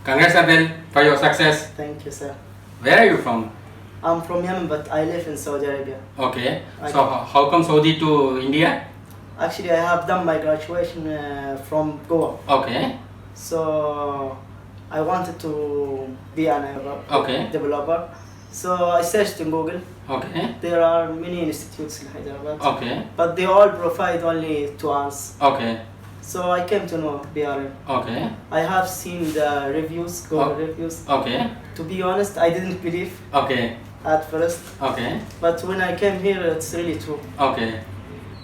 Congrats, Adel, for your success. Thank you, sir. Where are you from? I'm from Yemen, but I live in Saudi Arabia. Okay. So how come Saudi to India? Actually, I have done my graduation from Goa. Okay. So I wanted to be an developer. So I searched in Google. Okay. There are many institutes in Hyderabad. Okay. But they all provide only 2 hours. Okay. So I came to know BRN. Okay. I have seen the reviews, Google reviews. Okay. To be honest, I didn't believe Okay. at first. Okay. But when I came here, it's really true. Okay.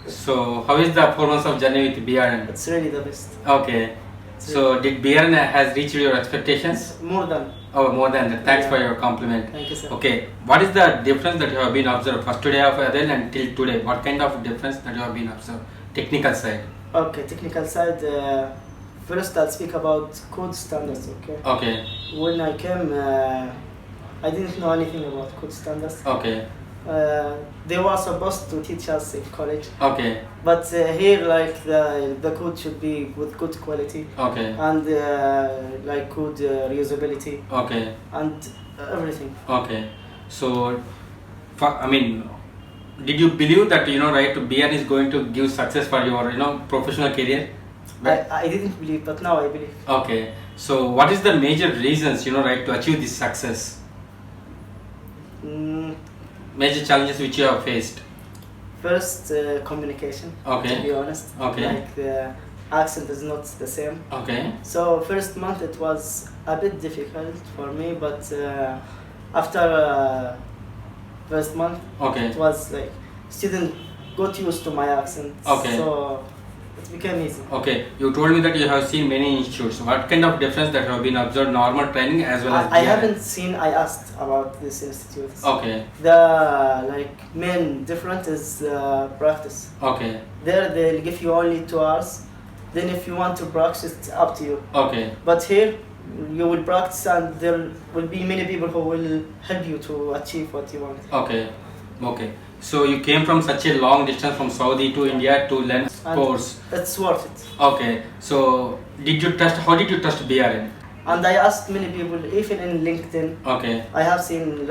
So how is the 4 months of journey with BRN? It's really the best. Okay. So did BRN has reached your expectations? More than. Oh, more than that. Thanks for your compliment. Thank you, sir. Okay. What is the difference that you have been observed first day of Adel until today? What kind of difference that you have been observed? Technical side. Okay, technical side. First, I'll speak about code standards. Okay. Okay. When I came, I didn't know anything about code standards. Okay. They were supposed to teach us in college. Okay. But here, like the code should be with good quality. Okay. And like good reusability. Okay. And everything. Okay. So, did you believe that BRN is going to give success for your professional career? I didn't believe, but now I believe. Okay. So, what is the major reasons to achieve this success? Major challenges which you have faced. First, communication. Okay. To be honest. Okay. Like the accent is not the same. Okay. So first month it was a bit difficult for me, but after first month, okay, it was like student got used to my accent. Okay. So it became easy. Okay. You told me that you have seen many institutes. What kind of difference that have been observed normal training as well as I haven't seen. I asked about these institutes. Okay. The main difference is practice. Okay. There they'll give you only 2 hours. Then if you want to practice, it's up to you. Okay. But here you will practice and there will be many people who will help you to achieve what you want. Okay. Okay. So you came from such a long distance from Saudi to India to learn course. It's worth it. Okay. So how did you trust BRN? And I asked many people, even in LinkedIn. Okay. I have seen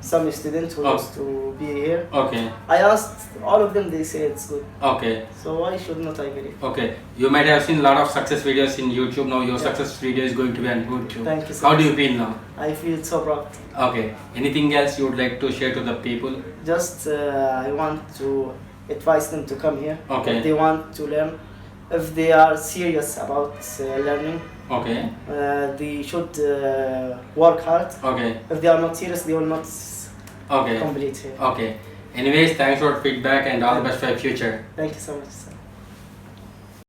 some students who used to be here. Okay. I asked all of them, they say it's good. Okay. So why should not I believe? Okay. You might have seen a lot of success videos in YouTube. Now your success video is going to be on YouTube. Thank you so How much. do you feel now? I feel so proud. Okay. Anything else you would like to share to the people? Just I want to advise them to come here. Okay. If they want to learn, if they are serious about learning, okay, they should work hard. Okay. If they are not serious, they will not complete here. Okay. Anyways, thanks for feedback and all the best for your future. Thank you so much, sir.